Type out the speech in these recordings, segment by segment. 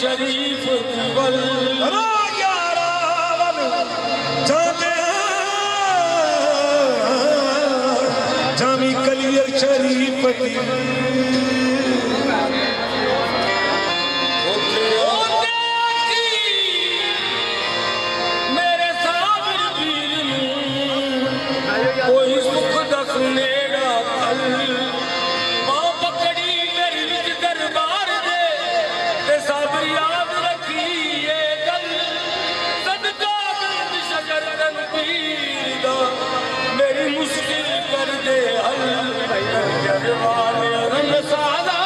शरीफ वल जामी कलियर शरीफ मेरे साबिर पीर कोई सुख दस नेड़ा फल मां पकड़ी मेरी विच दरबार दे ते साबिर याद रखी ये गल सदका बिंद शजर रंग पीर दा मेरी मुश्किल कर दे हल जरवाले रंग सादा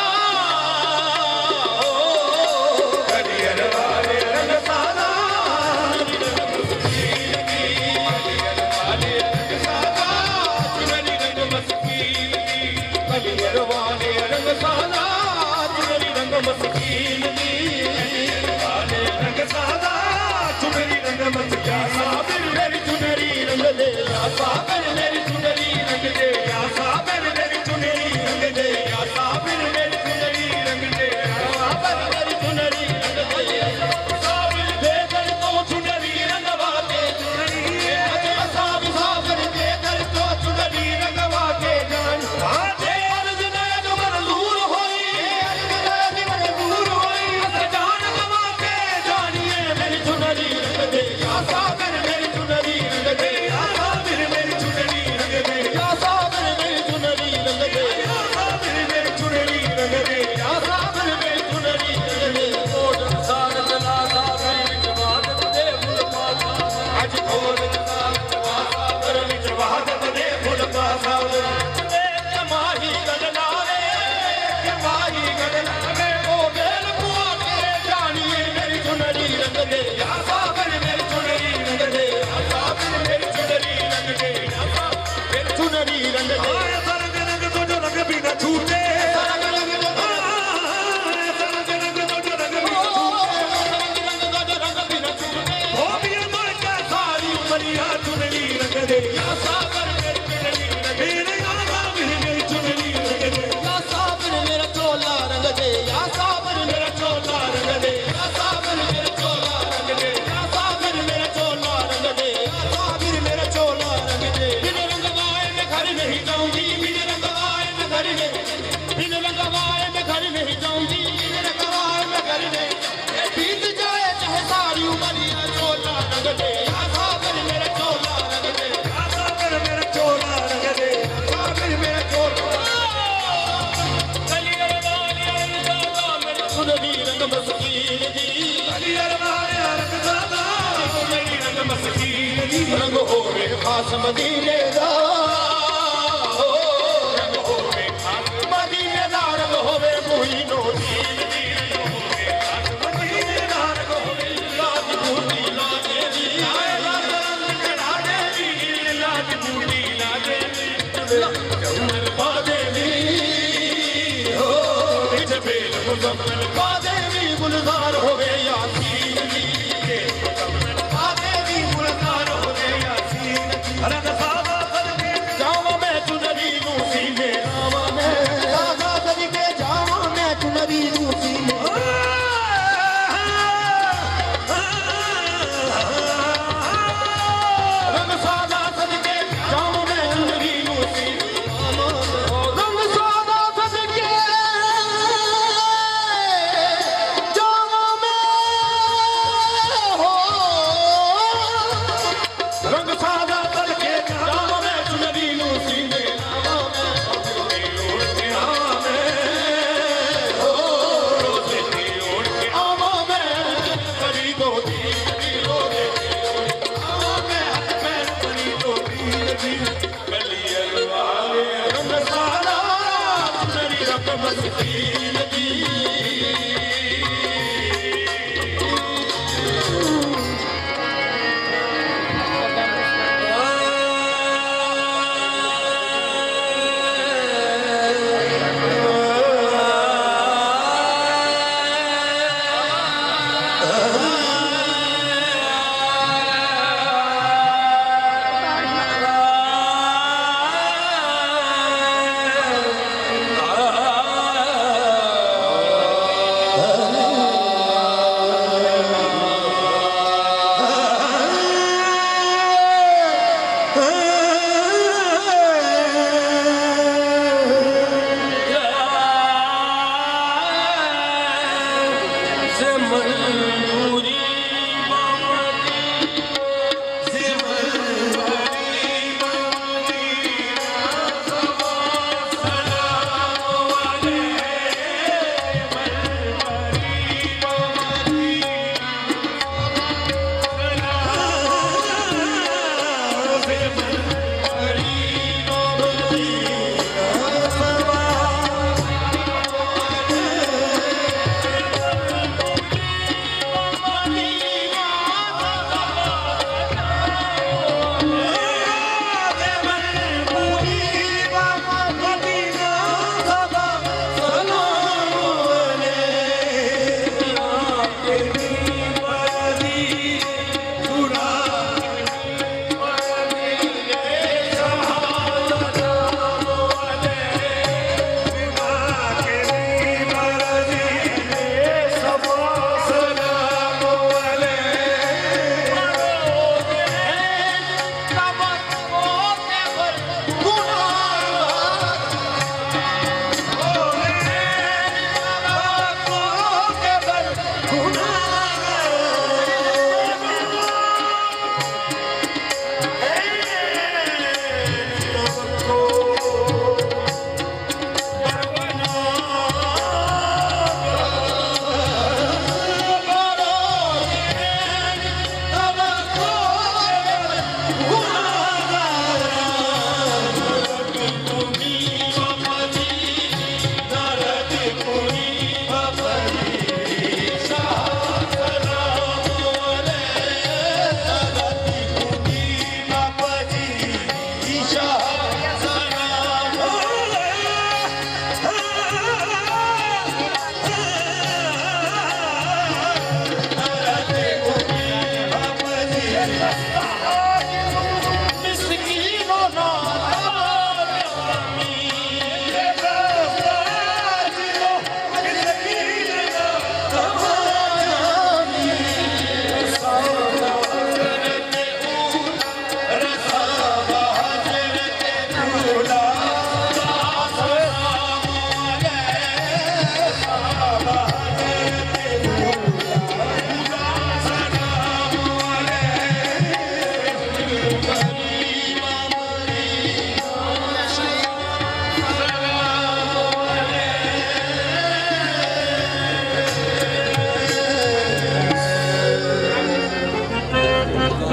रंग होवे खास मदीने दा रंग होवे खास मदीने दा रंग होवे मोहिनो दीन रंग होवे खास मदीने दा रंग होवे लाज बूटी लाजे दी लाज कड़ा दे दी लाज बूटी लाजे दी जमल बादे दी हो विच बेल मुजम्मल बादे दी गुलजार होवे यासीन दी रंग सादा सदके जावा मैं चुनरी नू सीने आवा मैं सादा सदके जावा मैं चुनरी नू सीने रंग सादा सदके जावा मैं चुनरी नू सीने रंग सादा सदके जावा मैं हो रंग सादा रंग सादा चुनरी रंग मस्ती